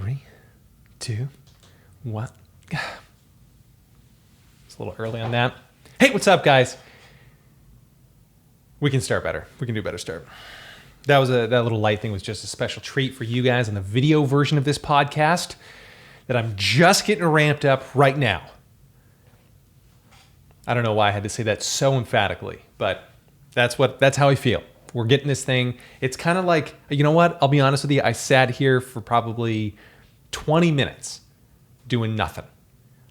3, 2, 1. It's a little early on that. Hey, what's up, guys? We can start better. We can do a better start. That little light thing was just a special treat for you guys on the video version of this podcast that I'm just getting ramped up right now. I don't know why I had to say that so emphatically, but that's how I feel. We're getting this thing. It's kind of like, you know what? I'll be honest with you. I sat here for probably 20 minutes doing nothing.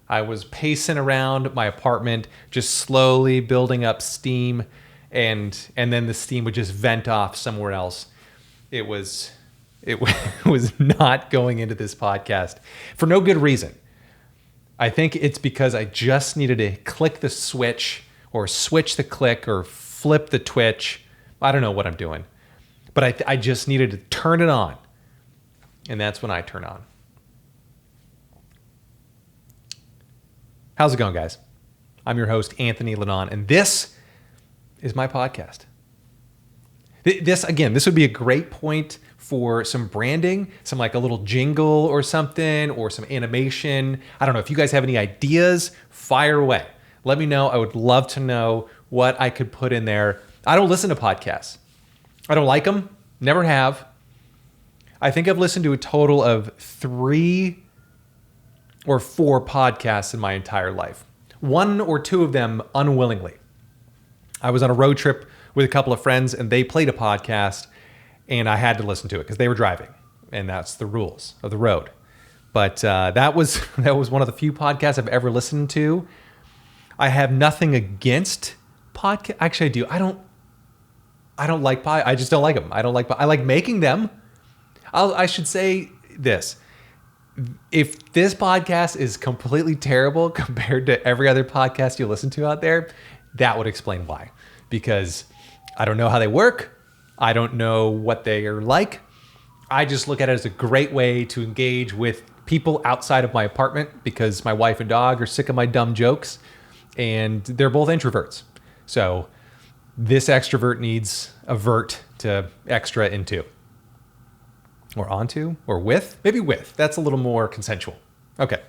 I was pacing around my apartment, just slowly building up steam, and then the steam would just vent off somewhere else. It was not going into this podcast for no good reason. I think it's because I just needed to click the switch or switch the click or flip the twitch. I don't know what I'm doing, but I just needed to turn it on, and that's when I turn on. How's it going, guys? I'm your host, Anthony Lennon, and this is my podcast. This would be a great point for some branding, some like a little jingle or something, or some animation. I don't know. If you guys have any ideas, fire away. Let me know. I would love to know what I could put in there. I don't listen to podcasts. I don't like them. Never have. I think I've listened to a total of 3 or 4 podcasts in my entire life. 1 or 2 of them unwillingly. I was on a road trip with a couple of friends and they played a podcast and I had to listen to it because they were driving, and that's the rules of the road. But that was one of the few podcasts I've ever listened to. I have nothing against podcast. Actually, I do. I don't like I just don't like them. I like making them. I should say this. If this podcast is completely terrible compared to every other podcast you listen to out there, that would explain why. Because I don't know how they work. I don't know what they are like. I just look at it as a great way to engage with people outside of my apartment because my wife and dog are sick of my dumb jokes, and they're both introverts. So this extrovert needs a vert to extra into. Or onto, or with, maybe with. That's a little more consensual. Okay.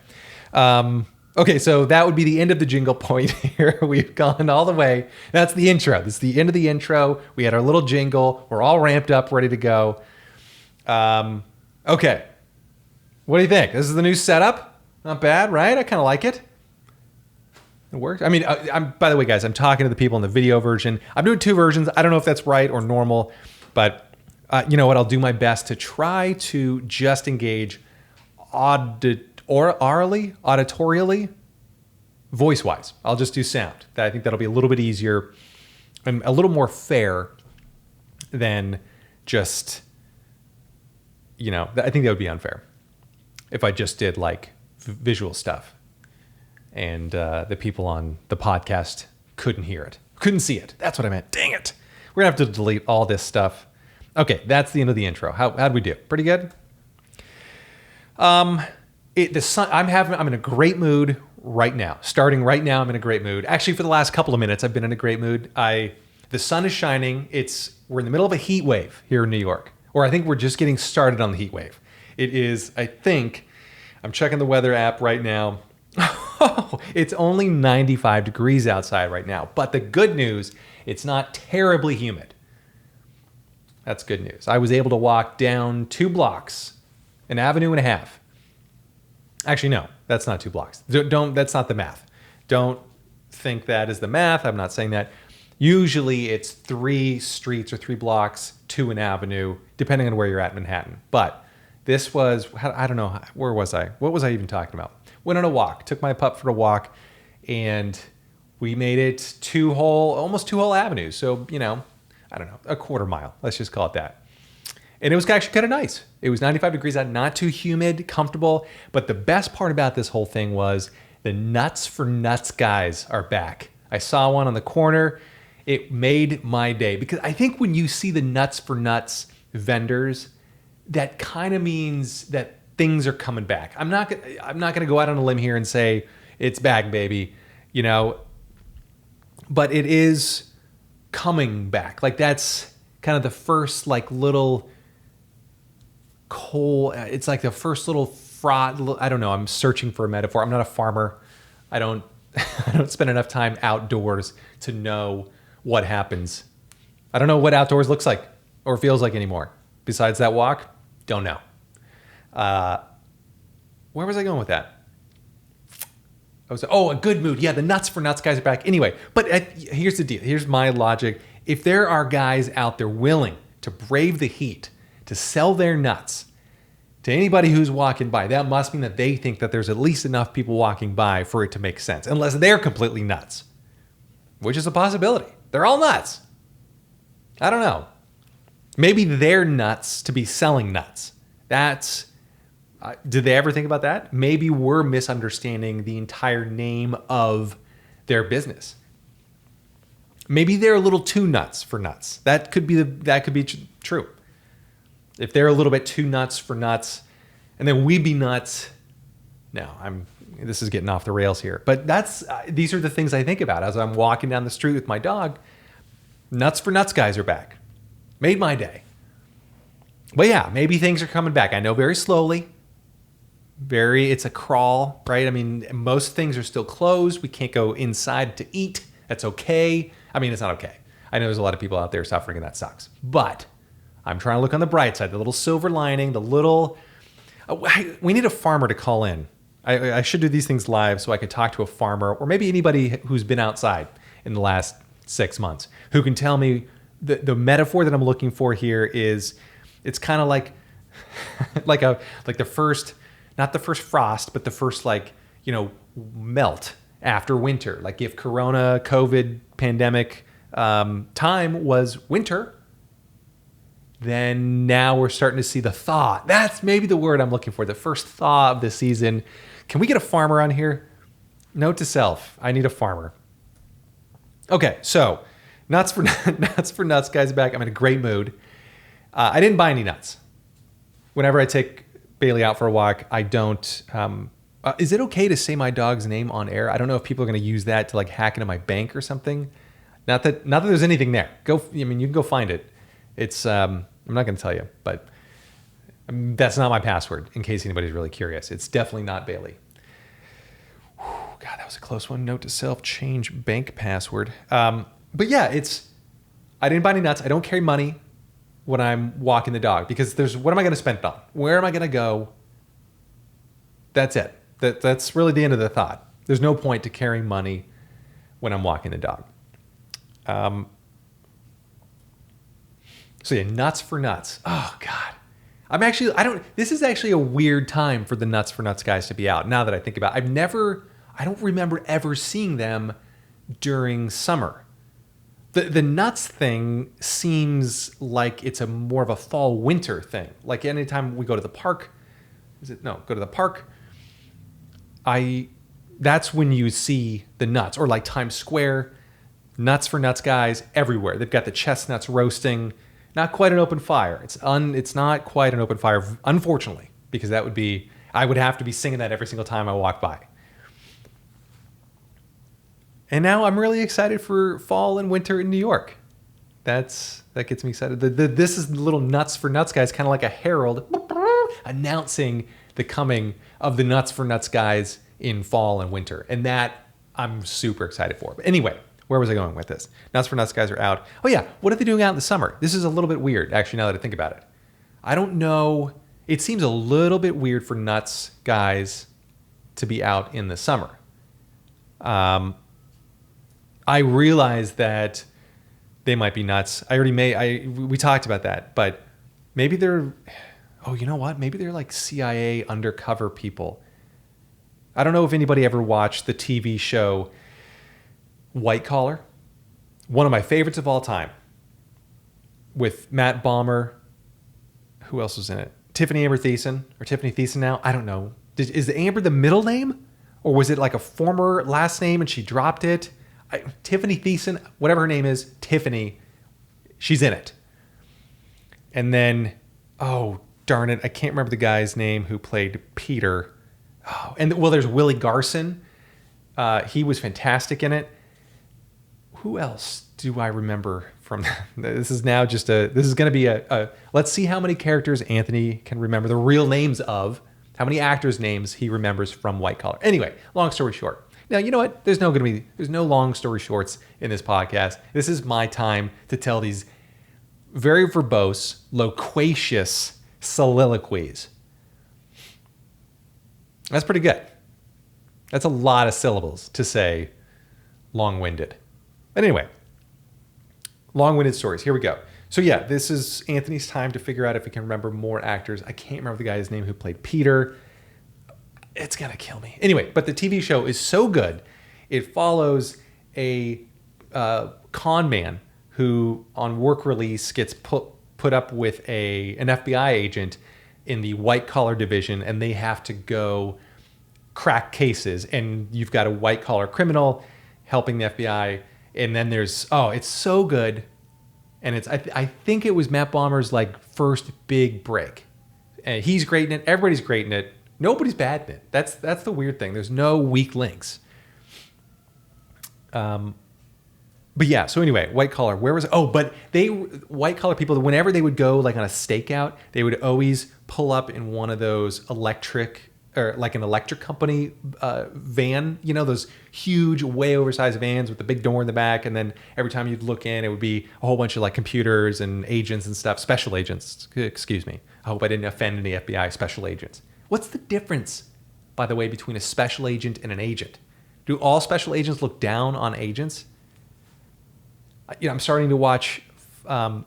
Okay, so that would be the end of the jingle point here. We've gone all the way. That's the intro. This is the end of the intro. We had our little jingle. We're all ramped up, ready to go. Okay. What do you think? This is the new setup. Not bad, right? I kind of like it. It works. I mean, by the way, guys, I'm talking to the people in the video version. I'm doing 2 versions. I don't know if that's right or normal, but you know what? I'll do my best to try to just engage auditorially, voice-wise. I'll just do sound. I think that'll be a little bit easier and a little more fair than just, I think that would be unfair if I just did like visual stuff and the people on the podcast couldn't hear it, couldn't see it. That's what I meant. Dang it. We're gonna have to delete all this stuff. Okay, that's the end of the intro. How'd we do? Pretty good? I'm in a great mood right now. Starting right now, I'm in a great mood. Actually, for the last couple of minutes, I've been in a great mood. The sun is shining. We're in the middle of a heat wave here in New York. Or I think we're just getting started on the heat wave. It is, I'm checking the weather app right now. It's only 95 degrees outside right now. But the good news, it's not terribly humid. That's good news. I was able to walk down 2 blocks, an avenue and a half. Actually, no, that's not 2 blocks. That's not the math. Don't think that is the math. I'm not saying that. Usually it's 3 streets or 3 blocks to an avenue, depending on where you're at in Manhattan. But this was, I don't know, where was I? What was I even talking about? Went on a walk, took my pup for a walk, and we made it almost 2 whole avenues. So, I don't know, a quarter mile. Let's just call it that. And it was actually kind of nice. It was 95 degrees out, not too humid, comfortable. But the best part about this whole thing was the Nuts for Nuts guys are back. I saw one on the corner. It made my day because I think when you see the Nuts for Nuts vendors, that kind of means that things are coming back. I'm not going to go out on a limb here and say it's back, baby, but it is coming back. Like that's kind of the first like little coal. It's like the first little fraud. I don't know. I'm searching for a metaphor. I'm not a farmer. I don't I don't spend enough time outdoors to know what happens. I don't know what outdoors looks like or feels like anymore. Besides that walk, don't know. Where was I going with that? A good mood. Yeah, the nuts for nuts guys are back. Anyway, but here's the deal. Here's my logic. If there are guys out there willing to brave the heat, to sell their nuts to anybody who's walking by, that must mean that they think that there's at least enough people walking by for it to make sense, unless they're completely nuts, which is a possibility. They're all nuts. I don't know. Maybe they're nuts to be selling nuts. Did they ever think about that? Maybe we're misunderstanding the entire name of their business. Maybe they're a little too nuts for nuts. That could be true. If they're a little bit too nuts for nuts, and then we be nuts. No, this is getting off the rails here. But these are the things I think about as I'm walking down the street with my dog. Nuts for nuts guys are back. Made my day. But yeah, maybe things are coming back. I know very slowly. It's a crawl, right? I mean, most things are still closed. We can't go inside to eat. That's okay. I mean, it's not okay. I know there's a lot of people out there suffering and that sucks. But I'm trying to look on the bright side, the little silver lining, we need a farmer to call in. I should do these things live so I could talk to a farmer or maybe anybody who's been outside in the last 6 months who can tell me the metaphor that I'm looking for here is it's kind of like the first, not the first frost, but the first melt after winter. Like if Corona, COVID, pandemic time was winter, then now we're starting to see the thaw. That's maybe the word I'm looking for, the first thaw of the season. Can we get a farmer on here? Note to self, I need a farmer. Okay, so nuts for nuts, guys, back. I'm in a great mood. I didn't buy any nuts. Whenever I take Bailey out for a walk, I don't. Is it okay to say my dog's name on air? I don't know if people are going to use that to hack into my bank or something. Not that there's anything there. You can go find it. It's I'm not going to tell you, but that's not my password. In case anybody's really curious, it's definitely not Bailey. Whew, God, that was a close one. Note to self: change bank password. But yeah, I didn't buy any nuts. I don't carry money when I'm walking the dog because what am I going to spend it on? Where am I going to go? That's it. That's really the end of the thought. There's no point to carrying money when I'm walking the dog. So yeah, nuts for nuts. Oh God. This is actually a weird time for the nuts for nuts guys to be out. Now that I think about it, I don't remember ever seeing them during summer. The nuts thing seems like it's more of a fall winter thing. Like anytime we go to the park, that's when you see the nuts, or like Times Square, nuts for nuts guys everywhere. They've got the chestnuts roasting. Not quite an open fire. It's not quite an open fire, unfortunately, because I would have to be singing that every single time I walk by. And now I'm really excited for fall and winter in New York. That gets me excited. This is the little nuts for nuts guys, kind of like a herald announcing the coming of the nuts for nuts guys in fall and winter. And that I'm super excited for. But anyway, where was I going with this? Nuts for nuts guys are out. Oh yeah, what are they doing out in the summer? This is a little bit weird, actually, now that I think about it. I don't know. It seems a little bit weird for nuts guys to be out in the summer. I realize that they might be nuts. We talked about that, but maybe they're, you know what? Maybe they're like CIA undercover people. I don't know if anybody ever watched the TV show White Collar. One of my favorites of all time. With Matt Bomer. Who else was in it? Tiffany Amber Thiessen, or Tiffany Thiessen now? I don't know. Is Amber the middle name? Or was it like a former last name and she dropped it? Tiffany Thiessen, whatever her name is, Tiffany, she's in it. And then, darn it, I can't remember the guy's name who played Peter. There's Willie Garson. He was fantastic in it. Who else do I remember from this is now just this is going to be a let's see how many characters Anthony can remember the real names of, how many actors' names he remembers from White Collar. Anyway, long story short. Now, you know what? There's no long story shorts in this podcast. This is my time to tell these very verbose, loquacious soliloquies. That's pretty good. That's a lot of syllables to say long-winded. But anyway, long-winded stories. Here we go. So yeah, this is Anthony's time to figure out if he can remember more actors. I can't remember the guy's name who played Peter. It's going to kill me. Anyway, but the TV show is so good. It follows a con man who on work release gets put up with an FBI agent in the white collar division, and they have to go crack cases. And you've got a white collar criminal helping the FBI. And then it's so good. And I think it was Matt Bomer's like first big break. And he's great in it. Everybody's great in it. Nobody's bad in it. That's the weird thing. There's no weak links. But yeah, so anyway, white collar, where was it? Oh, but white collar people, whenever they would go like on a stakeout, they would always pull up in one of those electric company van, you know, those huge, way oversized vans with the big door in the back. And then every time you'd look in, it would be a whole bunch of like computers and agents and stuff, special agents, excuse me. I hope I didn't offend any FBI special agents. What's the difference, by the way, between a special agent and an agent? Do all special agents look down on agents? You know, I'm starting to watch the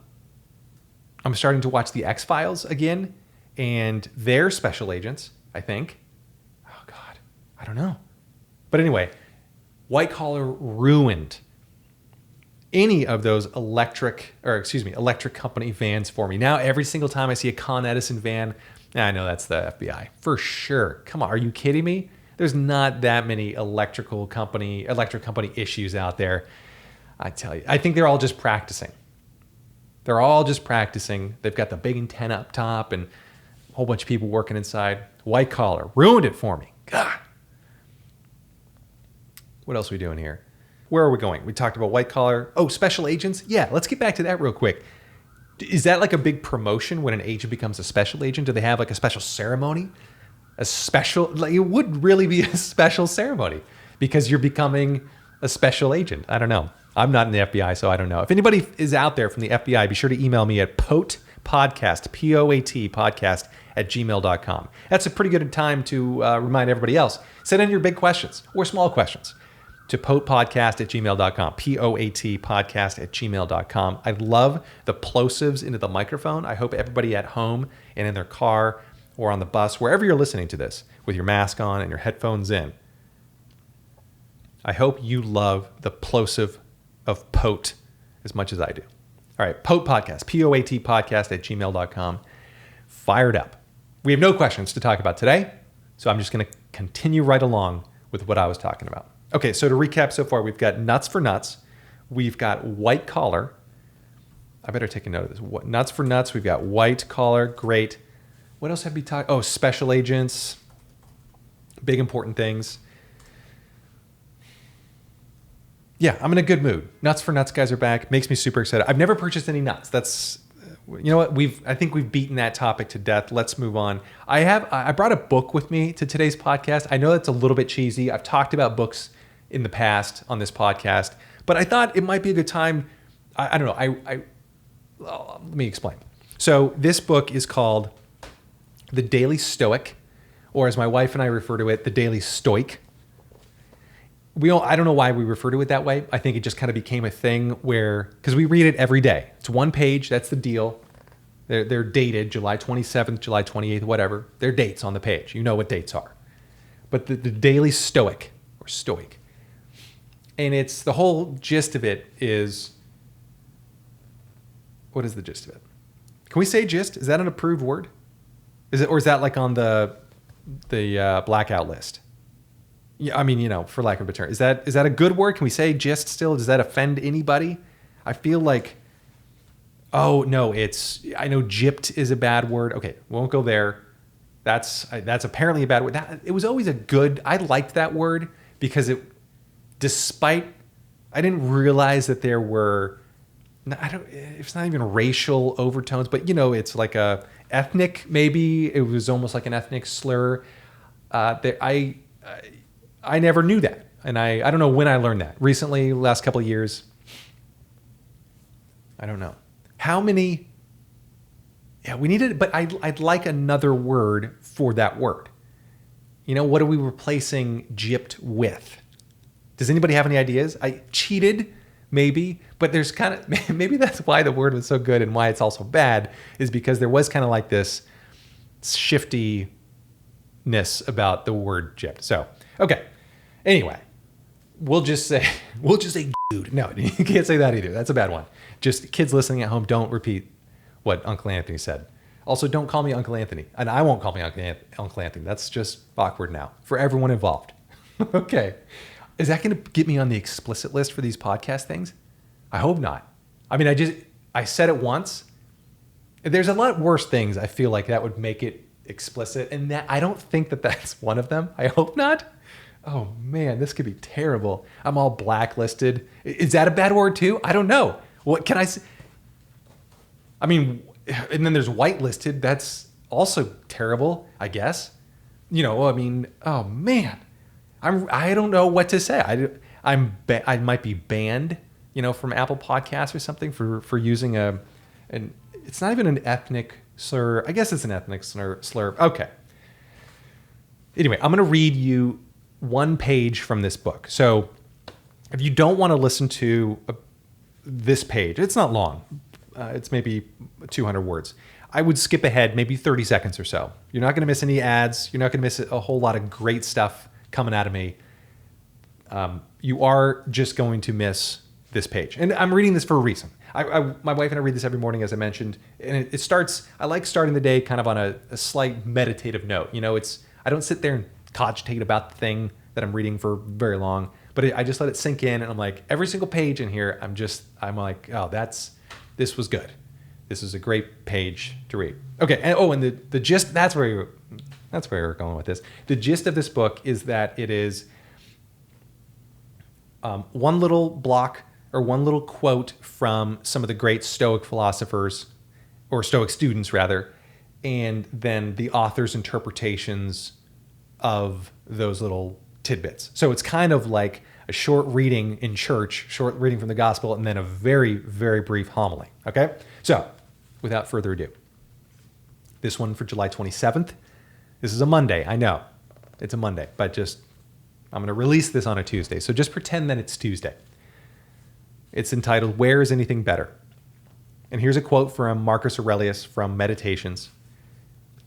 X-Files again, and they're special agents, I think. Oh God, I don't know. But anyway, white collar ruined any of those electric company vans for me. Now every single time I see a Con Edison van, I know that's the FBI for sure. Come on, are you kidding me? There's not that many electric company issues out there. I tell you, I think they're all just practicing. They've got the big antenna up top and a whole bunch of people working inside. White collar ruined it for me. God. What else are we doing here? Where are we going? We talked about white collar. Oh, special agents. Yeah, let's get back to that real quick. Is that like a big promotion when an agent becomes a special agent? Do they have like a special ceremony? It would really be a special ceremony because you're becoming a special agent. I don't know. I'm not in the FBI, so I don't know. If anybody is out there from the FBI, be sure to email me at POAT podcast, P-O-A-T podcast @gmail.com. That's a pretty good time to remind everybody else. Send in your big questions or small questions to POAT podcast @gmail.com, P-O-A-T podcast @gmail.com. I love the plosives into the microphone. I hope everybody at home and in their car or on the bus, wherever you're listening to this, with your mask on and your headphones in, I hope you love the plosive of POAT as much as I do. All right, POAT podcast, P-O-A-T podcast @gmail.com. Fired up. We have no questions to talk about today, so I'm just going to continue right along with what I was talking about. Okay, so to recap so far, we've got nuts for nuts. We've got white collar. I better take a note of this. Nuts for nuts. We've got white collar. Great. What else have we talked? Oh, special agents. Big important things. Yeah, I'm in a good mood. Nuts for nuts guys are back. Makes me super excited. I've never purchased any nuts. That's, you know what? I think we've beaten that topic to death. Let's move on. I brought a book with me to today's podcast. I know that's a little bit cheesy. I've talked about books in the past on this podcast, but I thought it might be a good time. I don't know. Let me explain. So this book is called The Daily Stoic, or as my wife and I refer to it, The Daily Stoic. I don't know why we refer to it that way. I think it just kind of became a thing because we read it every day. It's one page. That's the deal. They're dated July 27th, July 28th, whatever. They're dates on the page. You know what dates are. But the Daily Stoic, or Stoic. And it's the whole gist of it is, what is the gist of it? Can we say gist? Is that an approved word? Or is that like on the blackout list? Yeah, I mean, you know, for lack of a better term, is that a good word? Can we say gist still? Does that offend anybody? I feel like, oh no, I know gypped is a bad word. Okay, won't go there. That's apparently a bad word. It was always I liked that word because I didn't realize that there were I don't, it's not even racial overtones, but it's like a ethnic, maybe it was almost like an ethnic slur. I never knew that. And I don't know when I learned that. Recently, last couple of years. I don't know. How many? Yeah, we needed, but I'd like another word for that word. What are we replacing gypped with? Does anybody have any ideas? I cheated, maybe, but there's kind of, maybe that's why the word was so good and why it's also bad, is because there was kind of like this shiftiness about the word gypped. So, okay. Anyway, we'll just say dude. No, you can't say that either. That's a bad one. Just kids listening at home, don't repeat what Uncle Anthony said. Also, don't call me Uncle Anthony. And I won't call me Uncle Anthony. That's just awkward now for everyone involved. Okay. Is that going to get me on the explicit list for these podcast things? I hope not. I mean, I said it once. There's a lot worse things I feel like that would make it explicit. And that I don't think that that's one of them. I hope not. Oh man, this could be terrible. I'm all blacklisted. Is that a bad word too? I don't know. What can I say? I mean, and then there's whitelisted. That's also terrible, I guess. I mean, oh man, I don't know what to say. I might be banned, from Apple Podcasts or something for using it's not even an ethnic slur. I guess it's an ethnic slur. Okay. Anyway, I'm going to read you one page from this book. So if you don't want to listen to this page, it's not long. It's maybe 200 words. I would skip ahead maybe 30 seconds or so. You're not going to miss any ads. You're not going to miss a whole lot of great stuff coming out of me. You are just going to miss this page. And I'm reading this for a reason. My wife and I read this every morning, as I mentioned. And it starts, I like starting the day kind of on a slight meditative note. I don't sit there and cogitate about the thing that I'm reading for very long, but I just let it sink in, and I'm like, every single page in here, I'm like, oh, this was good. This is a great page to read. Okay, and the gist, that's where we're going with this. The gist of this book is that it is one little block or one little quote from some of the great Stoic philosophers, or Stoic students rather, and then the author's interpretations of those little tidbits. So it's kind of like a short reading in church, short reading from the gospel, and then a very, very brief homily. Okay? So without further ado, this one for July 27th. This is a Monday. I know it's a Monday, but I'm going to release this on a Tuesday. So just pretend that it's Tuesday. It's entitled, Where is Anything Better? And here's a quote from Marcus Aurelius from Meditations.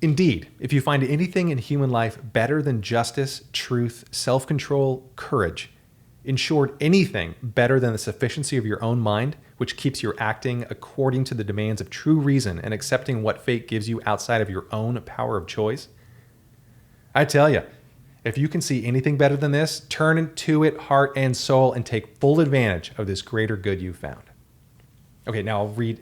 Indeed, if you find anything in human life better than justice, truth, self-control, courage, in short, anything better than the sufficiency of your own mind, which keeps your acting according to the demands of true reason and accepting what fate gives you outside of your own power of choice, I tell you, if you can see anything better than this, turn to it heart and soul and take full advantage of this greater good you found. Okay, now I'll read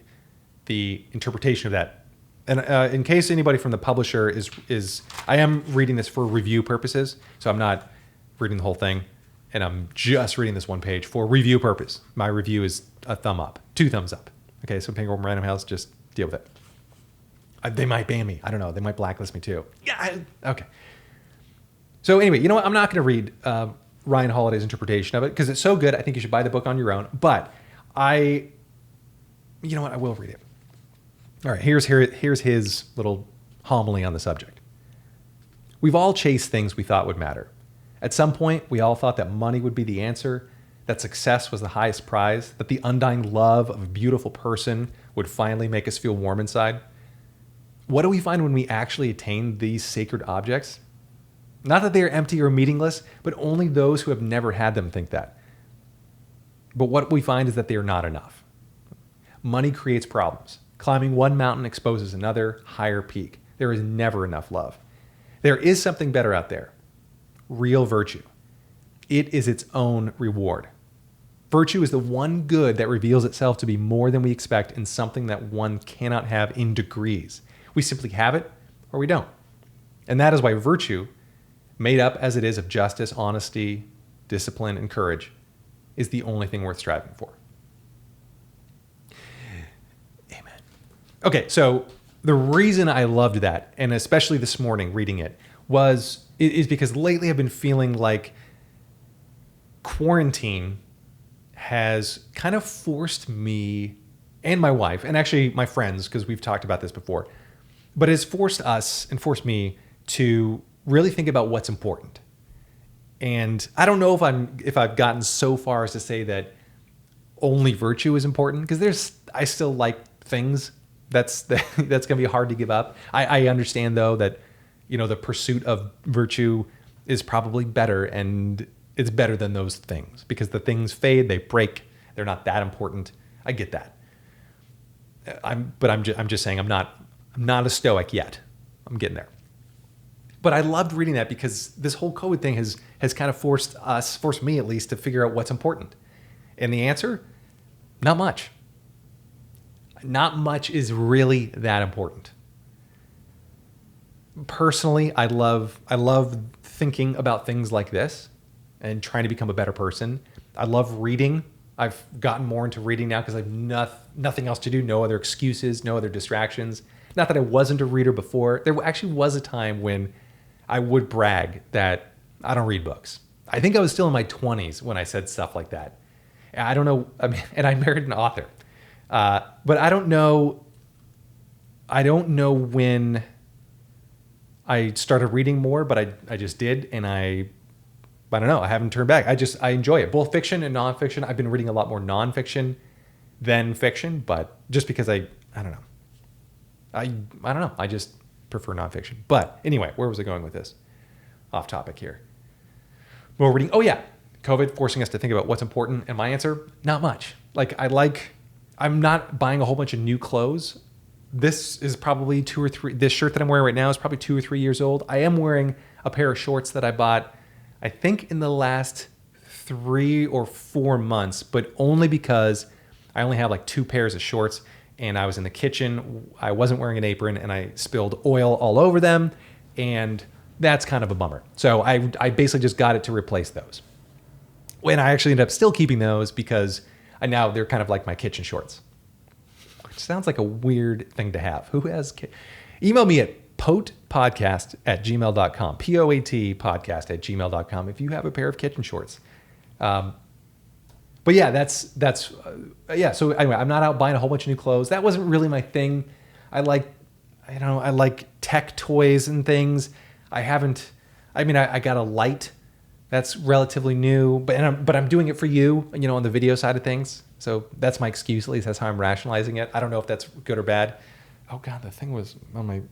the interpretation of that. And in case anybody from the publisher is, I am reading this for review purposes, so I'm not reading the whole thing, and I'm just reading this one page for review purpose. My review is a thumb up, 2 thumbs up. Okay, so Penguin Random House, just deal with it. They might ban me. I don't know. They might blacklist me too. Yeah. Okay. So anyway, you know what? I'm not going to read Ryan Holiday's interpretation of it because it's so good. I think you should buy the book on your own. But you know what? I will read it. All right, here's his little homily on the subject. We've all chased things we thought would matter. At some point, we all thought that money would be the answer, that success was the highest prize, that the undying love of a beautiful person would finally make us feel warm inside. What do we find when we actually attain these sacred objects? Not that they are empty or meaningless, but only those who have never had them think that. But what we find is that they are not enough. Money creates problems. Climbing one mountain exposes another, higher peak. There is never enough love. There is something better out there. Real virtue. It is its own reward. Virtue is the one good that reveals itself to be more than we expect and something that one cannot have in degrees. We simply have it or we don't. And that is why virtue, made up as it is of justice, honesty, discipline, and courage, is the only thing worth striving for. Okay, so the reason I loved that, and especially this morning reading it, is because lately I've been feeling like quarantine has kind of forced me and my wife, and actually my friends, because we've talked about this before, but it's forced us and forced me to really think about what's important. And I don't know if I've gotten so far as to say that only virtue is important, because I still like things that's going to be hard to give up. I understand though that, the pursuit of virtue is probably better, and it's better than those things, because the things fade, they break, they're not that important. I get that. I'm just saying I'm not a Stoic yet. I'm getting there. But I loved reading that because this whole COVID thing has kind of forced me at least, to figure out what's important. And the answer, not much. Not much is really that important. Personally, I love thinking about things like this and trying to become a better person. I love reading. I've gotten more into reading now because I've nothing else to do, no other excuses, no other distractions. Not that I wasn't a reader before. There actually was a time when I would brag that I don't read books. I think I was still in my 20s when I said stuff like that. I don't know. I mean, and I married an author, but I don't know when I started reading more, but I just did, and I don't know. I haven't turned back. I enjoy it, both fiction and nonfiction. I've been reading a lot more nonfiction than fiction, but just because I don't know. I don't know. I just prefer nonfiction. But anyway, where was I going with this? Off topic here. More reading. Oh yeah, COVID forcing us to think about what's important, and my answer, not much. I'm not buying a whole bunch of new clothes. This is probably this shirt that I'm wearing right now is probably 2 or 3 years old. I am wearing a pair of shorts that I bought, I think in the last 3 or 4 months, but only because I only have like 2 pairs of shorts, and I was in the kitchen. I wasn't wearing an apron, and I spilled oil all over them, and that's kind of a bummer. So I basically just got it to replace those. When I actually ended up still keeping those because now they're kind of like my kitchen shorts. Which sounds like a weird thing to have. Who has email me at potpodcast@gmail.com. POAT podcast@gmail.com if you have a pair of kitchen shorts. But yeah, that's So anyway, I'm not out buying a whole bunch of new clothes. That wasn't really my thing. I like tech toys and things. I got a light that's relatively new, but I'm doing it for you, on the video side of things. So that's my excuse, at least that's how I'm rationalizing it. I don't know if that's good or bad. Oh God, the thing was on my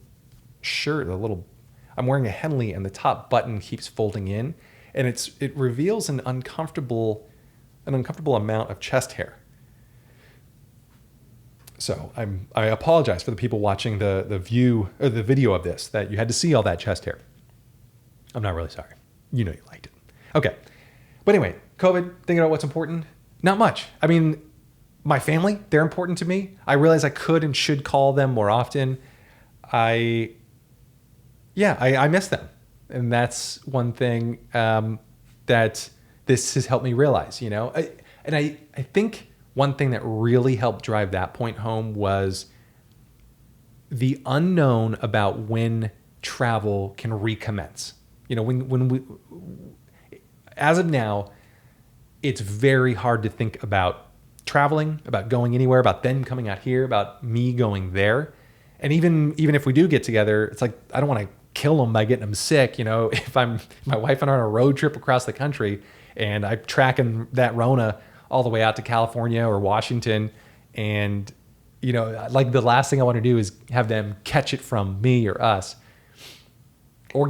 shirt, I'm wearing a Henley, and the top button keeps folding in, and it reveals an uncomfortable amount of chest hair. So I apologize for the people watching the view or the video of this, that you had to see all that chest hair. I'm not really sorry. You liked it. Okay. But anyway, COVID, thinking about what's important, not much. I mean, my family, they're important to me. I realize I could and should call them more often. I miss them. And that's one thing that this has helped me realize, And I think one thing that really helped drive that point home was the unknown about when travel can recommence. As of now, it's very hard to think about traveling, about going anywhere, about them coming out here, about me going there. And even if we do get together, it's like, I don't want to kill them by getting them sick. If my wife and I are on a road trip across the country and I'm tracking that Rona all the way out to California or Washington, and, the last thing I want to do is have them catch it from me or us. Or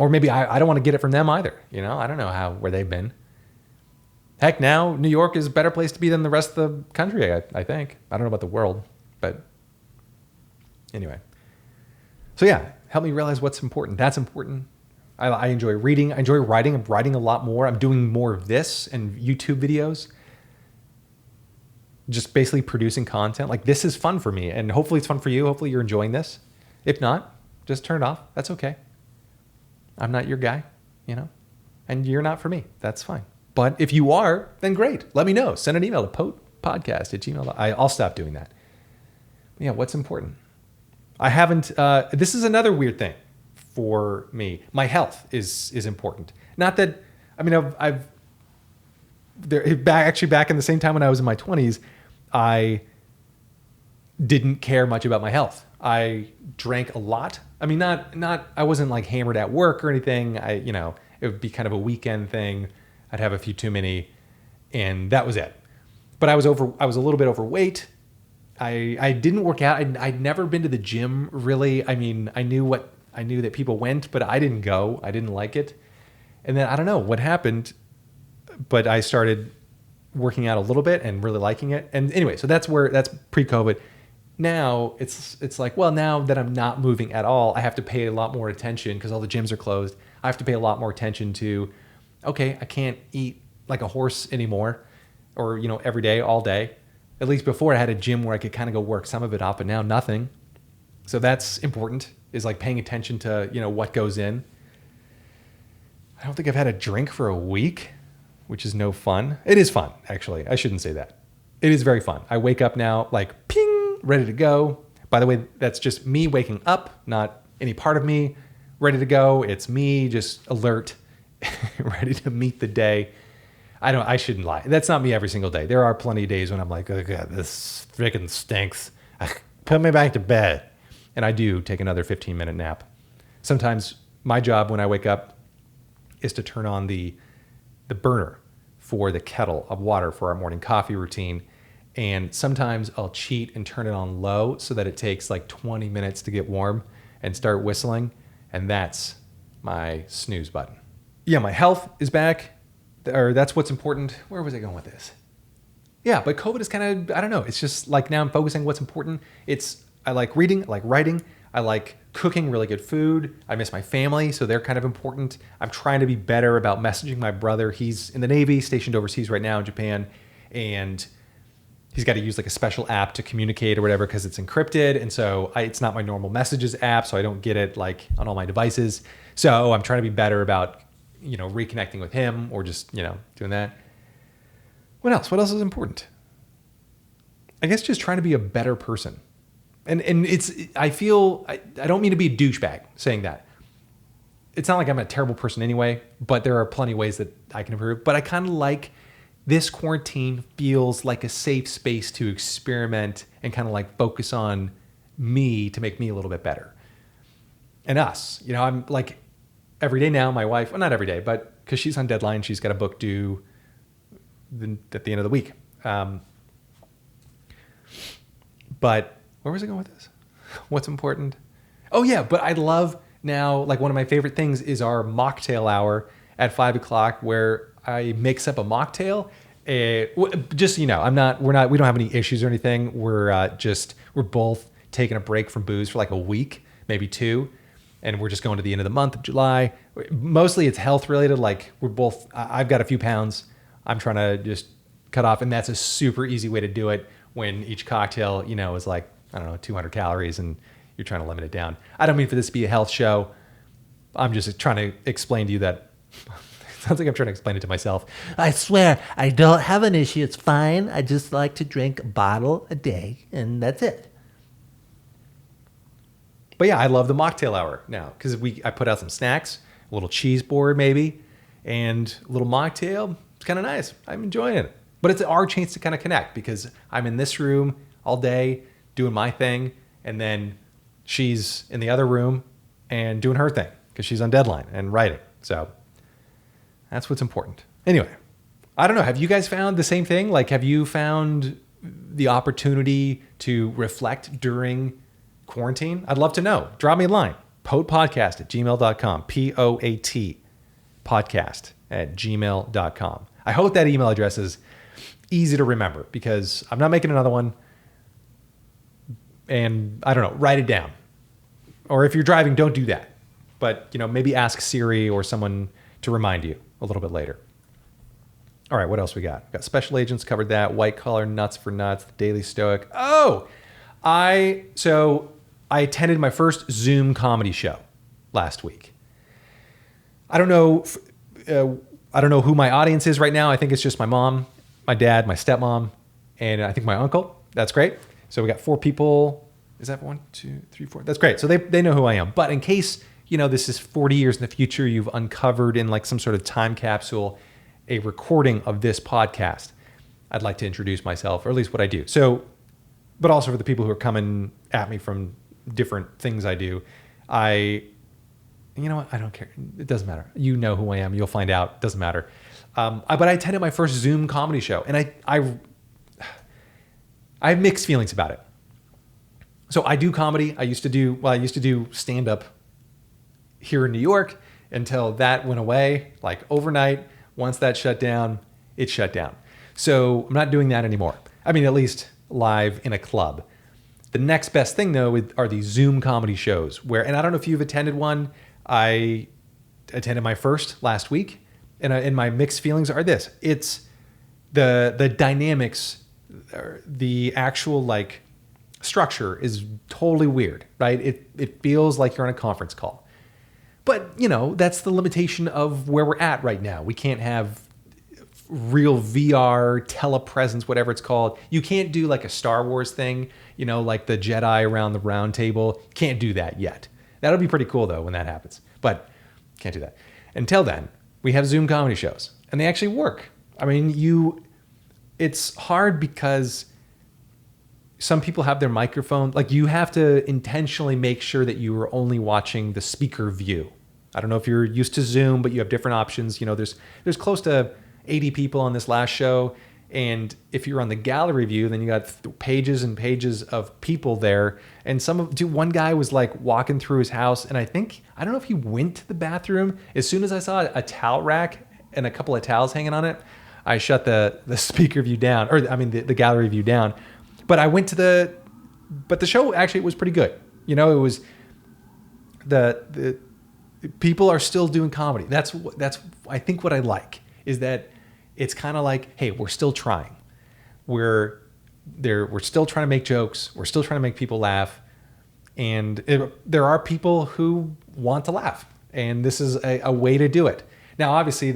maybe I don't want to get it from them either. I don't know where they've been. Heck, now New York is a better place to be than the rest of the country, I think. I don't know about the world, but anyway. So yeah, help me realize what's important. That's important. I enjoy reading. I enjoy writing. I'm writing a lot more. I'm doing more of this and YouTube videos. Just basically producing content. Like, this is fun for me, and hopefully it's fun for you. Hopefully you're enjoying this. If not, just turn it off. That's okay. I'm not your guy, and you're not for me. That's fine. But if you are, then great. Let me know. Send an email to potpodcast@gmail.com. I'll stop doing that. Yeah, what's important? I haven't. This is another weird thing for me. My health is important. Not that. I mean, I've back in the same time when I was in my 20s, I didn't care much about my health. I drank a lot. I mean, not. I wasn't like hammered at work or anything. It would be kind of a weekend thing. I'd have a few too many, and that was it. But I was a little bit overweight. I didn't work out. I'd never been to the gym really. I mean, I knew that people went, but I didn't go. I didn't like it. And then I don't know what happened, but I started working out a little bit and really liking it. And anyway, so that's pre-COVID. Now it's like, well, now that I'm not moving at all, I have to pay a lot more attention because all the gyms are closed. I have to pay a lot more attention to, okay, I can't eat like a horse anymore or, every day, all day. At least before I had a gym where I could kind of go work some of it off, but now nothing. So that's important, is like paying attention to, what goes in. I don't think I've had a drink for a week, which is no fun. It is fun, actually. I shouldn't say that. It is very fun. I wake up now like ping, ready to go. By the way, that's just me waking up, not any part of me ready to go. It's me just alert, ready to meet the day. I shouldn't lie. That's not me every single day. There are plenty of days when I'm like, oh God, this freaking stinks. Put me back to bed. And I do take another 15-minute nap. Sometimes my job when I wake up is to turn on the burner for the kettle of water for our morning coffee routine. And sometimes I'll cheat and turn it on low so that it takes like 20 minutes to get warm and start whistling. And that's my snooze button. Yeah, my health is back. Or that's what's important. Where was I going with this? Yeah, but COVID is kind of, I don't know. It's just like now I'm focusing what's important. I like reading, I like writing, I like cooking really good food. I miss my family, so they're kind of important. I'm trying to be better about messaging my brother. He's in the Navy, stationed overseas right now in Japan, and he's got to use like a special app to communicate or whatever because it's encrypted. And so it's not my normal messages app, so I don't get it like on all my devices. So I'm trying to be better about reconnecting with him or just, doing that. What else? What else is important? I guess just trying to be a better person. And I don't mean to be a douchebag saying that. It's not like I'm a terrible person anyway, but there are plenty of ways that I can improve. But I kind of like this quarantine feels like a safe space to experiment and kind of like focus on me to make me a little bit better. And us, I'm like, every day now, my wife, well, not every day, but because she's on deadline, she's got a book due at the end of the week. But where was I going with this? What's important? Oh yeah, but I love now, like one of my favorite things is our mocktail hour at 5:00 where I mix up a mocktail. Just, we don't have any issues or anything. We're both taking a break from booze for like a week, maybe two. And we're just going to the end of the month of July. Mostly it's health related. Like I've got a few pounds I'm trying to just cut off. And that's a super easy way to do it when each cocktail, is like, 200 calories and you're trying to limit it down. I don't mean for this to be a health show. I'm just trying to explain to you that it sounds like I'm trying to explain it to myself. I swear, I don't have an issue. It's fine. I just like to drink a bottle a day, and that's it. But yeah, I love the mocktail hour now because I put out some snacks, a little cheese board maybe, and a little mocktail. It's kind of nice. I'm enjoying it. But it's our chance to kind of connect because I'm in this room all day doing my thing, and then she's in the other room and doing her thing because she's on deadline and writing. So that's what's important. Anyway, I don't know. Have you guys found the same thing? Like, have you found the opportunity to reflect during quarantine? I'd love to know. Drop me a line. potpodcast@gmail.com. POAT podcast@gmail.com. I hope that email address is easy to remember because I'm not making another one. And I don't know, write it down. Or if you're driving, don't do that. But, maybe ask Siri or someone to remind you a little bit later. All right, what else we got? Got Special Agents, covered that. White Collar, Nuts for Nuts, The Daily Stoic. Oh, I attended my first Zoom comedy show last week. I don't know who my audience is right now. I think it's just my mom, my dad, my stepmom, and I think my uncle. That's great. So we got 4 people Is that 1, 2, 3, 4? That's great. So they know who I am. But in case, this is 40 years in the future, you've uncovered in like some sort of time capsule a recording of this podcast, I'd like to introduce myself, or at least what I do. So, but also for the people who are coming at me from different things I do, you know what? I don't care. It doesn't matter. You know who I am. You'll find out. It doesn't matter. But I attended my first Zoom comedy show, and I have mixed feelings about it. So I do comedy. I used to do stand-up here in New York until that went away, like overnight. Once that shut down, it shut down. So I'm not doing that anymore. I mean, at least live in a club. The next best thing, though, are these Zoom comedy shows and I don't know if you've attended one. I attended my first last week, and my mixed feelings are this. It's the dynamics, the actual like structure is totally weird, right? It feels like you're on a conference call. But, that's the limitation of where we're at right now. We can't have real VR, telepresence, whatever it's called. You can't do like a Star Wars thing, like the Jedi around the round table. Can't do that yet. That'll be pretty cool, though, when that happens. But can't do that. Until then, we have Zoom comedy shows, and they actually work. I mean, it's hard because some people have their microphone. Like, you have to intentionally make sure that you are only watching the speaker view. I don't know if you're used to Zoom, but you have different options. There's close to 80 people on this last show. And if you're on the gallery view, then you got pages and pages of people there. And one guy was like walking through his house. And I don't know if he went to the bathroom. As soon as I saw a towel rack and a couple of towels hanging on it, I shut the speaker view down, the gallery view down. But I went to but the show actually was pretty good. It was the people are still doing comedy. That's I think what I like is that it's kind of like, hey, we're still trying. We're still trying to make jokes. We're still trying to make people laugh. And there are people who want to laugh. And this is a way to do it. Now, obviously,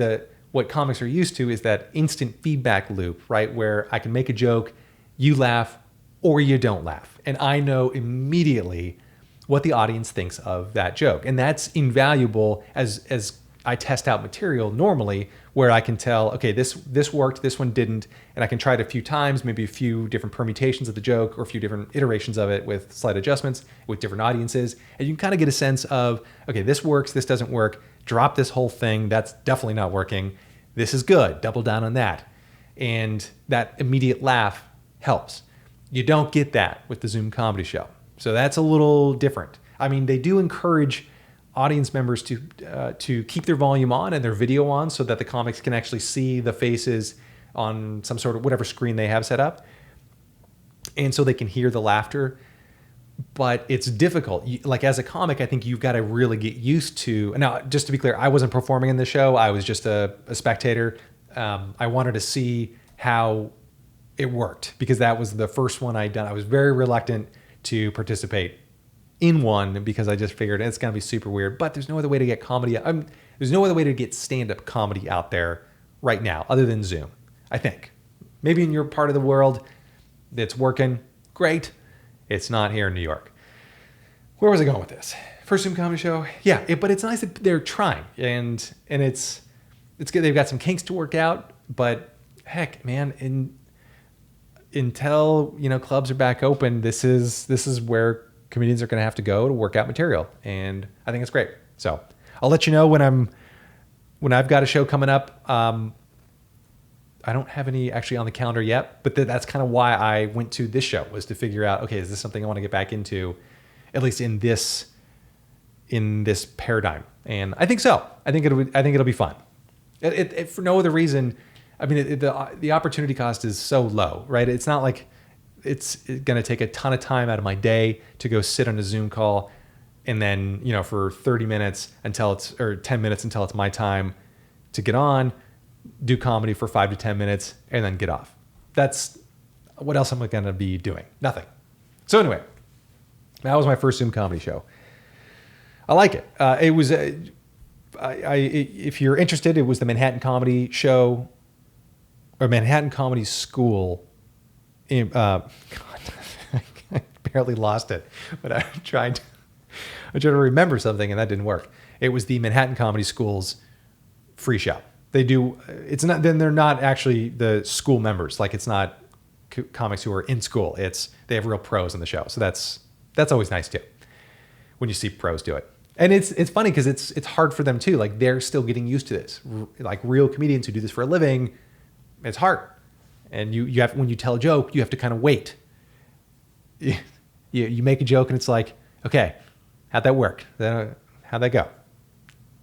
what comics are used to is that instant feedback loop, right? Where I can make a joke, you laugh, or you don't laugh. And I know immediately what the audience thinks of that joke. And that's invaluable as I test out material normally, where I can tell, okay, this worked, this one didn't, and I can try it a few times, maybe a few different permutations of the joke or a few different iterations of it with slight adjustments with different audiences. And you can kind of get a sense of, okay, this works, this doesn't work, drop this whole thing, that's definitely not working. This is good, double down on that. And that immediate laugh helps. You don't get that with the Zoom comedy show. So that's a little different. I mean, they do encourage audience members to keep their volume on and their video on so that the comics can actually see the faces on some sort of whatever screen they have set up. And so they can hear the laughter. But it's difficult. Like, as a comic, I think you've got to really get used to. Now, just to be clear, I wasn't performing in the show. I was just a spectator. I wanted to see how it worked because that was the first one I'd done. I was very reluctant to participate in one because I just figured it's going to be super weird. But there's no other way to get comedy. There's no other way to get stand-up comedy out there right now other than Zoom, I think. Maybe in your part of the world it's working. Great. It's not here in New York. Where was I going with this? First Zoom comedy show? Yeah, but it's nice that they're trying. And it's good. They've got some kinks to work out. But heck, man, until clubs are back open, this is where comedians are going to have to go to work out material, and I think it's great. So I'll let you know when I've got a show coming up. I don't have any actually on the calendar yet, but that's kind of why I went to this show, was to figure out, okay, is this something I want to get back into, at least in this paradigm? And I think so. I think it'll be fun. It for no other reason. I mean, the opportunity cost is so low, right? It's not like it's going to take a ton of time out of my day to go sit on a Zoom call and then, for 30 minutes or 10 minutes until it's my time to get on, do comedy for 5 to 10 minutes, and then get off. That's what else am I going to be doing? Nothing. So anyway, that was my first Zoom comedy show. I like it. It was, if you're interested, it was the Manhattan Comedy Show or Manhattan Comedy School. God, I barely lost it. But I tried to remember something, and that didn't work. It was the Manhattan Comedy School's free show. They do. It's not. Then they're not actually the school members. Like it's not comics who are in school. They have real pros on the show. So that's always nice too when you see pros do it. And it's funny because it's hard for them too. Like they're still getting used to this. Like real comedians who do this for a living, it's hard. And you have, when you tell a joke, you have to kind of wait. You make a joke and it's like, okay, how'd that work? How'd that go?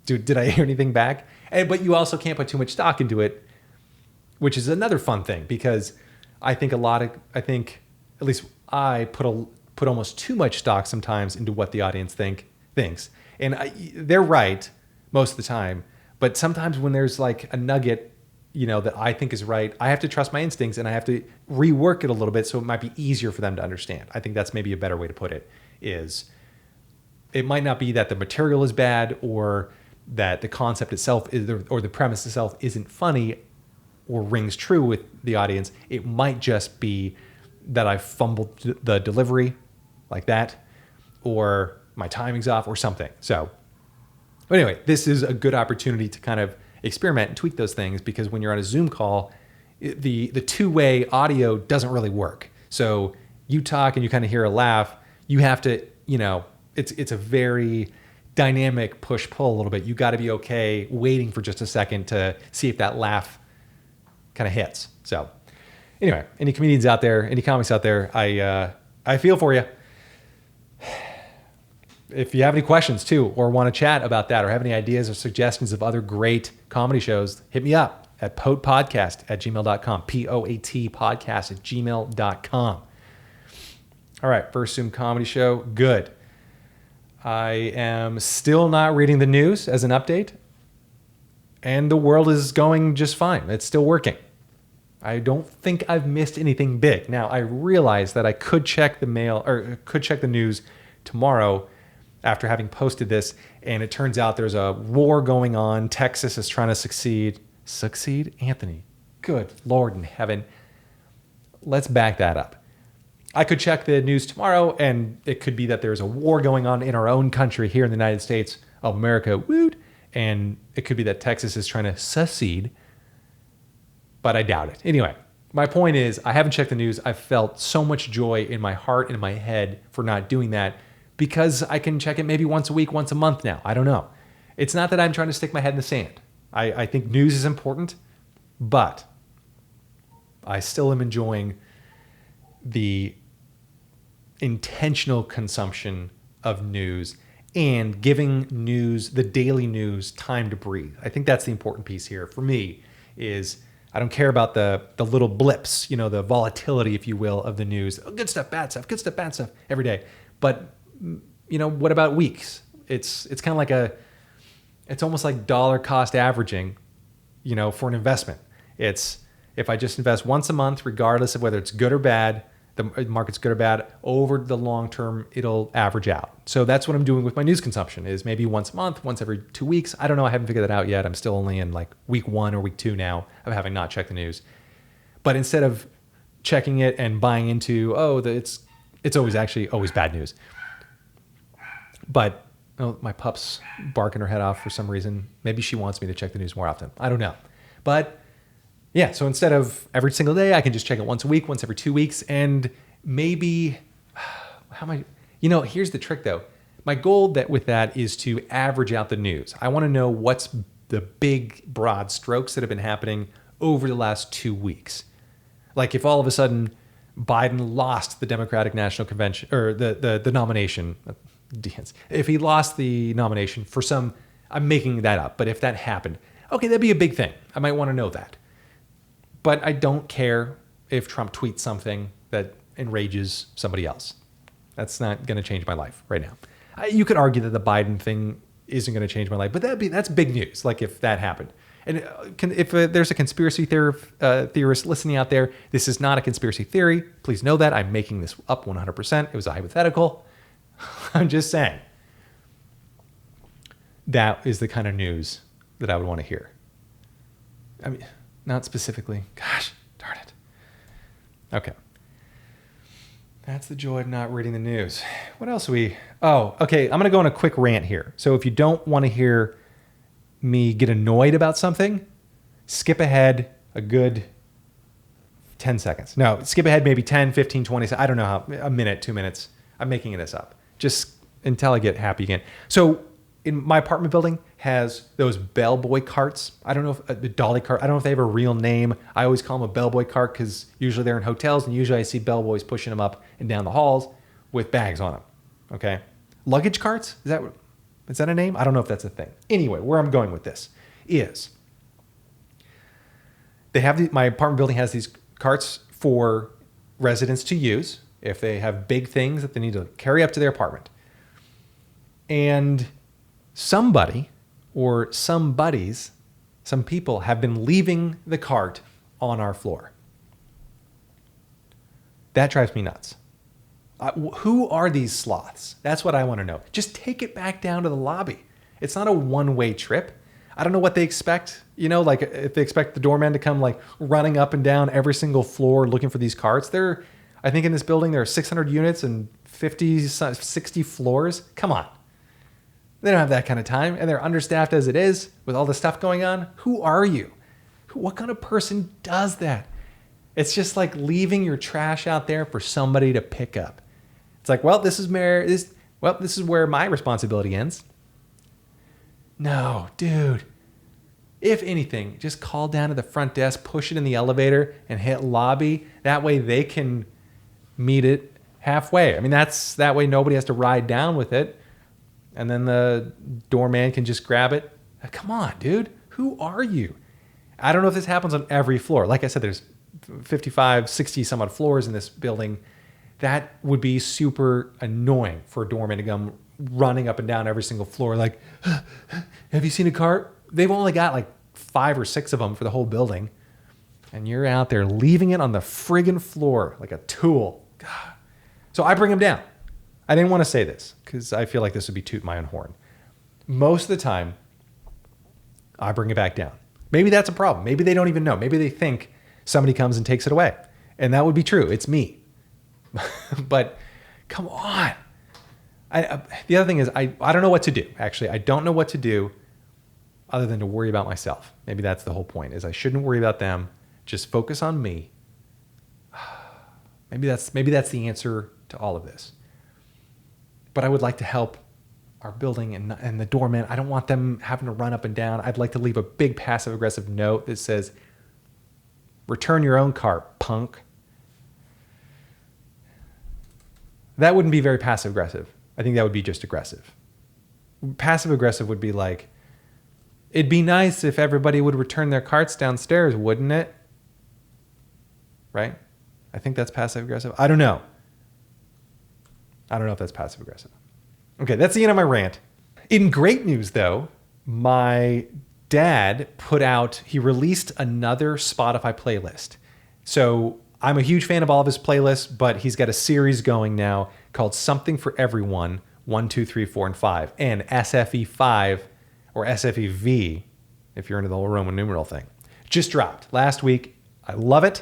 Did I hear anything back? But you also can't put too much stock into it, which is another fun thing because I think at least I put almost too much stock sometimes into what the audience thinks. And they're right most of the time, but sometimes when there's like a nugget, that I think is right, I have to trust my instincts and I have to rework it a little bit so it might be easier for them to understand. I think that's maybe a better way to put it. Is it might not be that the material is bad or that the concept itself or the premise itself isn't funny or rings true with the audience. It might just be that I fumbled the delivery like that, or my timing's off or something. So anyway, this is a good opportunity to kind of experiment and tweak those things because when you're on a Zoom call, the two-way audio doesn't really work. So you talk and you kind of hear a laugh. You have to, it's a very dynamic push-pull a little bit. You got to be okay waiting for just a second to see if that laugh kind of hits. So anyway, any comedians out there, any comics out there, I feel for you. If you have any questions too, or want to chat about that, or have any ideas or suggestions of other great comedy shows, hit me up at potpodcast@gmail.com, POAT podcast@gmail.com. All right, first Zoom comedy show, good. I am still not reading the news as an update, and the world is going just fine. It's still working. I don't think I've missed anything big. Now, I realize that I could check the mail or could check the news tomorrow after having posted this, and it turns out there's a war going on. Texas is trying to succeed. Succeed? Anthony, good Lord in heaven. Let's back that up. I could check the news tomorrow, and it could be that there's a war going on in our own country here in the United States of America, woot, and it could be that Texas is trying to secede, but I doubt it. Anyway, my point is I haven't checked the news. I've felt so much joy in my heart and in my head for not doing that because I can check it maybe once a week, once a month now. I don't know. It's not that I'm trying to stick my head in the sand. I think news is important, but I still am enjoying the intentional consumption of news and giving news, the daily news, time to breathe. I think that's the important piece here for me is I don't care about the little blips, the volatility, if you will, of the news. Oh, good stuff, bad stuff every day. But, what about weeks? It's kind of like it's almost like dollar cost averaging, for an investment. It's if I just invest once a month, regardless of whether it's good or bad, the market's good or bad, over the long term, it'll average out. So that's what I'm doing with my news consumption is maybe once a month, once every 2 weeks. I don't know. I haven't figured that out yet. I'm still only in like week 1 or week 2 now of having not checked the news. But instead of checking it and buying into, it's always bad news. But my pup's barking her head off for some reason. Maybe she wants me to check the news more often. I don't know. But yeah, so instead of every single day, I can just check it once a week, once every 2 weeks. And maybe, here's the trick though. My goal with that is to average out the news. I want to know what's the big broad strokes that have been happening over the last 2 weeks. Like if all of a sudden Biden lost the Democratic National Convention or the nomination, if he lost the nomination for some, I'm making that up, but if that happened, okay, that'd be a big thing. I might want to know that. But I don't care if Trump tweets something that enrages somebody else. That's not going to change my life right now. You could argue that the Biden thing isn't going to change my life, but that's big news. Like if that happened, and if there's a conspiracy theorist listening out there, this is not a conspiracy theory. Please know that I'm making this up 100%. It was a hypothetical. I'm just saying that is the kind of news that I would want to hear. I mean, not specifically. Gosh, darn it. Okay. That's the joy of not reading the news. What else Oh, okay. I'm going to go on a quick rant here. So if you don't want to hear me get annoyed about something, skip ahead a good 10 seconds. No, skip ahead maybe 10, 15, 20. I don't know how, a minute, 2 minutes. I'm making this up. Just until I get happy again. So in my apartment building has those bellboy carts. I don't know if a dolly cart. I don't know if they have a real name. I always call them a bellboy cart because usually they're in hotels and usually I see bellboys pushing them up and down the halls with bags on them. Okay, luggage carts. Is that a name? I don't know if that's a thing. Anyway, where I'm going with this is they have my apartment building has these carts for residents to use if they have big things that they need to carry up to their apartment. And somebody or some buddies, some people have been leaving the cart on our floor. That drives me nuts. Who are these sloths? That's what I want to know. Just take it back down to the lobby. It's not a one-way trip. I don't know what they expect. You know, like if they expect the doorman to come like running up and down every single floor looking for these carts. I think in this building there are 600 units and 50, 60 floors. Come on. They don't have that kind of time, and they're understaffed as it is with all the stuff going on. Who are you? What kind of person does that? It's just like leaving your trash out there for somebody to pick up. It's like, well, this is where my responsibility ends. No, dude. If anything, just call down to the front desk, push it in the elevator, and hit lobby. That way they can meet it halfway. I mean, that way nobody has to ride down with it. And then the doorman can just grab it. Come on, dude. Who are you? I don't know if this happens on every floor. Like I said, there's 55, 60 some odd floors in this building. That would be super annoying for a doorman to come running up and down every single floor. Like, have you seen a cart? They've only got like 5 or 6 of them for the whole building. And you're out there leaving it on the friggin' floor like a tool. God. So I bring them down. I didn't want to say this because I feel like this would be tooting my own horn. Most of the time, I bring it back down. Maybe that's a problem. Maybe they don't even know. Maybe they think somebody comes and takes it away. And that would be true. It's me. But come on. The other thing is I don't know what to do. Actually, I don't know what to do other than to worry about myself. Maybe that's the whole point, is I shouldn't worry about them. Just focus on me. Maybe that's the answer to all of this. But I would like to help our building and the doorman. I don't want them having to run up and down. I'd like to leave a big passive-aggressive note that says, return your own cart, punk. That wouldn't be very passive-aggressive. I think that would be just aggressive. Passive-aggressive would be like, it'd be nice if everybody would return their carts downstairs, wouldn't it? Right? I think that's passive-aggressive. I don't know. I don't know if that's passive-aggressive. Okay, that's the end of my rant. In great news, though, my dad he released another Spotify playlist. So I'm a huge fan of all of his playlists, but he's got a series going now called Something for Everyone, 1, 2, 3, 4, and 5, and SFE 5 or SFEV, if you're into the whole Roman numeral thing. Just dropped last week. I love it.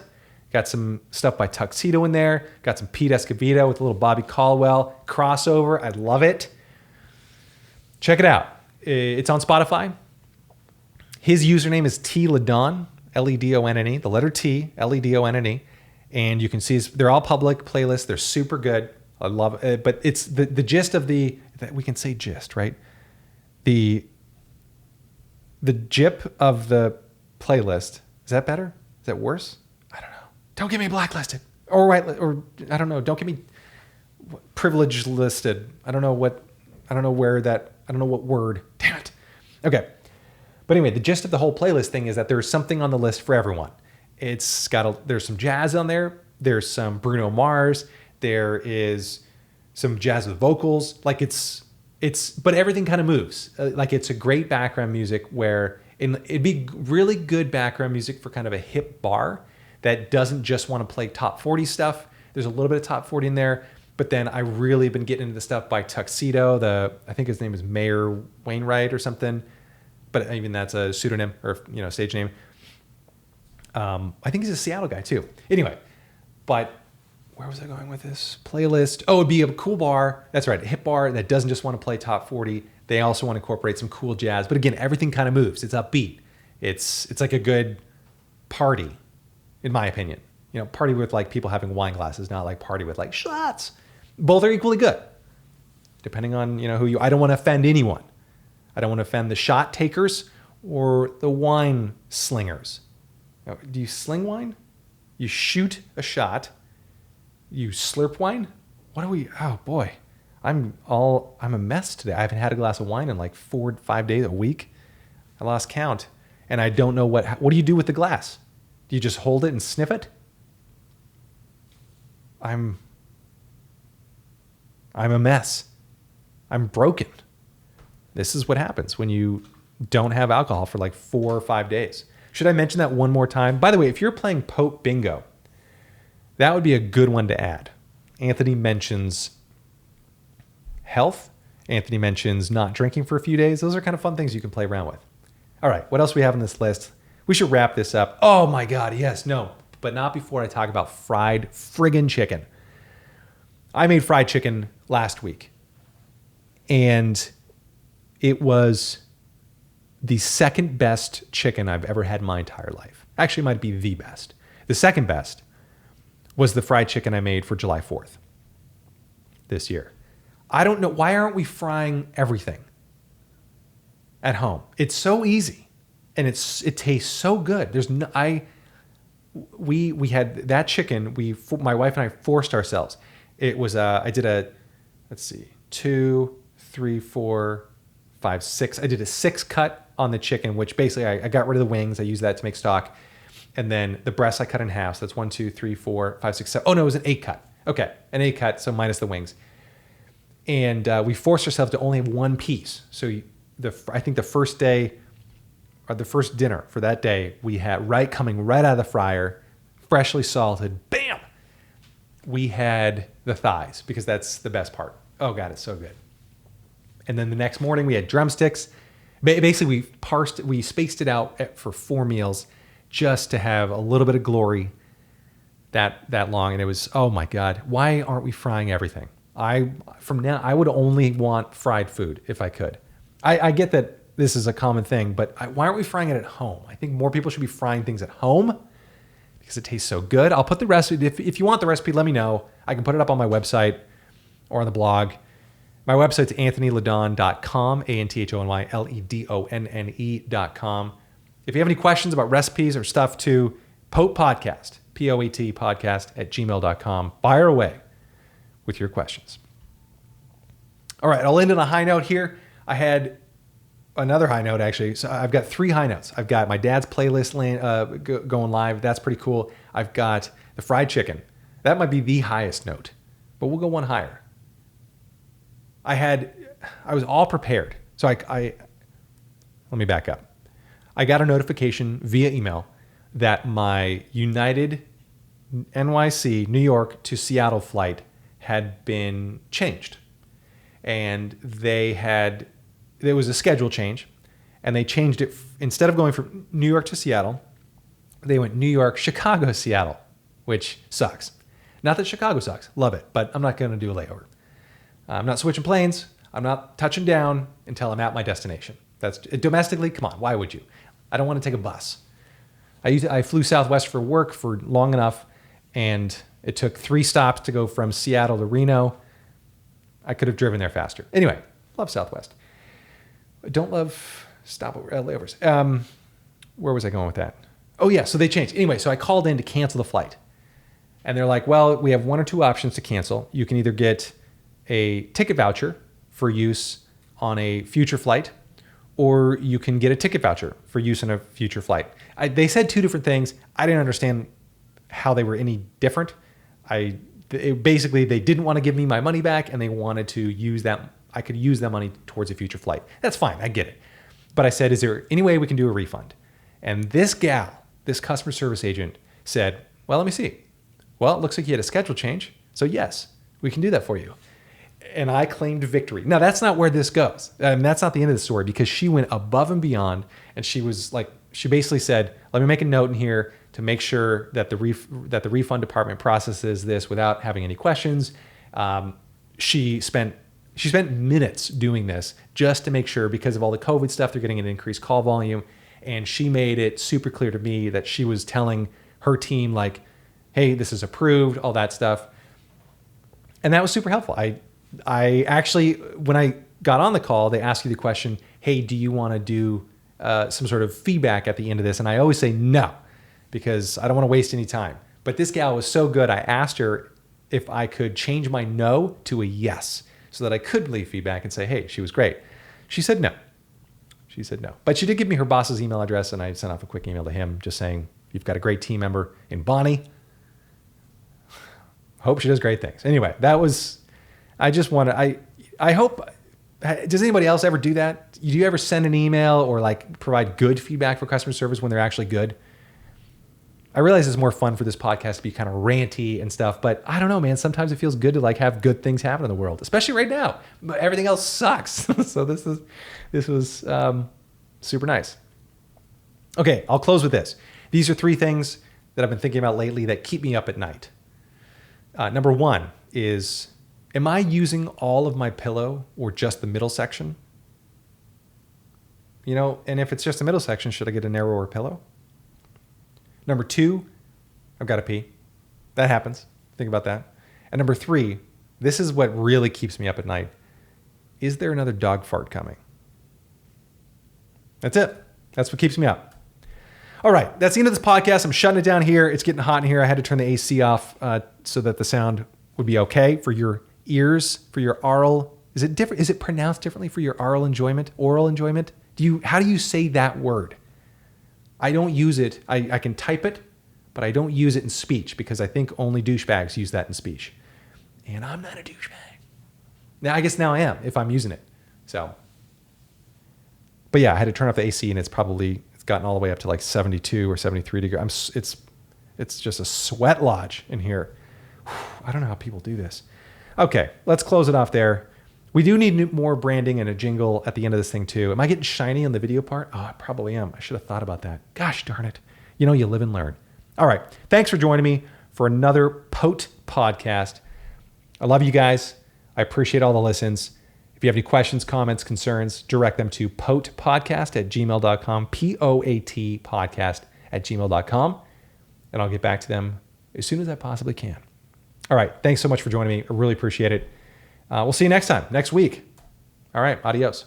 Got some stuff by Tuxedo in there. Got some Pete Escovedo with a little Bobby Caldwell crossover. I love it. Check it out. It's on Spotify. His username is T Ledonne, Ledonne, the letter T, Ledonne. And you can see they're all public playlists. They're super good. I love it. But it's the gist of we can say gist, right? The jip of the playlist. Is that better? Is that worse? I don't know. Don't get me blacklisted. Or I don't know. Don't get me privilege listed. I don't know what word. Damn it. Okay. But anyway, the gist of the whole playlist thing is that there's something on the list for everyone. There's some jazz on there. There's some Bruno Mars. There is some jazz with vocals. Like but everything kind of moves. Like it's a great background music where it'd be really good background music for kind of a hip bar that doesn't just want to play top 40 stuff. There's a little bit of top 40 in there, but then I really been getting into the stuff by Tuxedo. I think his name is Mayor Wainwright or something, but even that's a pseudonym or stage name. I think he's a Seattle guy too. Anyway, but where was I going with this? Playlist. Oh, it'd be a cool bar. That's right. A hip bar that doesn't just want to play top 40. They also want to incorporate some cool jazz. But again, everything kind of moves. It's upbeat. It's like a good party, in my opinion. You know, party with like people having wine glasses, not like party with like shots. Both are equally good, depending on, you know, who you. I don't want to offend anyone. I don't want to offend the shot takers or the wine slingers. Now, do you sling wine? You shoot a shot. You slurp wine? What are we? Oh boy, I'm a mess today. I haven't had a glass of wine in like 4 to 5 days, a week. I lost count, and I don't know what do you do with the glass? Do you just hold it and sniff it? I'm a mess. I'm broken. This is what happens when you don't have alcohol for like 4 or 5 days. Should I mention that one more time? By the way, if you're playing Pope Bingo, that would be a good one to add. Anthony mentions health. Anthony mentions not drinking for a few days. Those are kind of fun things you can play around with. All right, what else we have on this list? We should wrap this up. Oh my God, yes, no, but not before I talk about fried friggin' chicken. I made fried chicken last week, and it was the second best chicken I've ever had in my entire life. Actually, it might be the best. The second best was the fried chicken I made for July 4th this year. I don't know, why aren't we frying everything at home? It's so easy, and it tastes so good. We had that chicken. My wife and I forced ourselves. It was I did a, let's see, 2, 3, 4, 5, 6. I did a 6 cut on the chicken, which basically I got rid of the wings. I used that to make stock. And then the breast I cut in half. So that's 1, 2, 3, 4, 5, 6, 7. Oh no, it was an 8 cut. Okay, an 8 cut, so minus the wings. And we forced ourselves to only have one piece. So I think the first day, or the first dinner for that day, we had coming right out of the fryer, freshly salted, bam! We had the thighs, because that's the best part. Oh God, it's so good. And then the next morning we had drumsticks. Basically we spaced it out for 4 meals just to have a little bit of glory that long. And it was, oh my God, why aren't we frying everything? From now, I would only want fried food if I could. I get that this is a common thing, but why aren't we frying it at home? I think more people should be frying things at home because it tastes so good. I'll put the recipe. If you want the recipe, let me know. I can put it up on my website or on the blog. My website's anthonyledonne.com, ANTHONYLEDONNE.com. If you have any questions about recipes or stuff, to Poet Podcast, POET podcast @gmail.com. Fire away with your questions. All right, I'll end on a high note here. I had another high note, actually. So I've got 3 high notes. I've got my dad's playlist going live. That's pretty cool. I've got the fried chicken. That might be the highest note, but we'll go one higher. I was all prepared. So let me back up. I got a notification via email that my United NYC, New York to Seattle flight had been changed. And there was a schedule change, and they changed it. Instead of going from New York to Seattle, they went New York, Chicago, Seattle, which sucks. Not that Chicago sucks. Love it. But I'm not going to do a layover. I'm not switching planes. I'm not touching down until I'm at my destination. That's domestically. Come on. Why would you? I don't want to take a bus. I flew Southwest for work for long enough, and it took 3 stops to go from Seattle to Reno. I could have driven there faster. Anyway, love Southwest. I don't love layovers. Where was I going with that? Oh yeah, so they changed. Anyway, so I called in to cancel the flight. And they're like, well, we have 1 or 2 options to cancel. You can either get a ticket voucher for use on a future flight, or you can get a ticket voucher for use on a future flight. They said 2 different things. I didn't understand how they were any different. Basically, they didn't want to give me my money back, and they wanted to use that. I could use that money towards a future flight. That's fine. I get it. But I said, is there any way we can do a refund? And this customer service agent said, well, let me see. Well, it looks like you had a schedule change. So yes, we can do that for you. And I claimed victory. Now, that's not where this goes. That's not the end of the story, because she went above and beyond, and she was like she basically said, let me make a note in here to make sure that the refund department processes this without having any questions. She spent minutes doing this just to make sure, because of all the COVID stuff, they're getting an increased call volume. And she made it super clear to me that she was telling her team, like, hey, this is approved, all that stuff. And that was super helpful. I actually, when I got on the call, they asked you the question, hey, do you want to do some sort of feedback at the end of this? And I always say no, because I don't want to waste any time. But this gal was so good, I asked her if I could change my no to a yes so that I could leave feedback and say, hey, she was great. She said no. She said no. But she did give me her boss's email address, and I sent off a quick email to him just saying, you've got a great team member in Bonnie. Hope she does great things. Anyway, that was, I just want to, I hope, does anybody else ever do that? Do you ever send an email or like provide good feedback for customer service when they're actually good? I realize it's more fun for this podcast to be kind of ranty and stuff, but I don't know, man. Sometimes it feels good to like have good things happen in the world, especially right now. But everything else sucks. So this was super nice. Okay, I'll close with this. These are 3 things that I've been thinking about lately that keep me up at night. Number 1 is, am I using all of my pillow or just the middle section? You know, and if it's just the middle section, should I get a narrower pillow? Number 2, I've got to pee. That happens. Think about that. And number 3, this is what really keeps me up at night. Is there another dog fart coming? That's it. That's what keeps me up. All right. That's the end of this podcast. I'm shutting it down here. It's getting hot in here. I had to turn the AC off so that the sound would be okay for your ears, for your aural. Is it different? Is it pronounced differently for your oral enjoyment? How do you say that word? I don't use it. I can type it, but I don't use it in speech because I think only douchebags use that in speech. And I'm not a douchebag. Now, I guess now I am if I'm using it. So, but yeah, I had to turn off the AC and it's gotten all the way up to like 72 or 73 degrees. It's just a sweat lodge in here. I don't know how people do this. Okay, let's close it off there. We do need more branding and a jingle at the end of this thing too. Am I getting shiny on the video part? Oh, I probably am. I should have thought about that. Gosh darn it. You know, you live and learn. All right. Thanks for joining me for another POTE podcast. I love you guys. I appreciate all the listens. If you have any questions, comments, concerns, direct them to potepodcast@gmail.com, POAT podcast@gmail.com, and I'll get back to them as soon as I possibly can. All right. Thanks so much for joining me. I really appreciate it. We'll see you next time, next week. All right. Adios.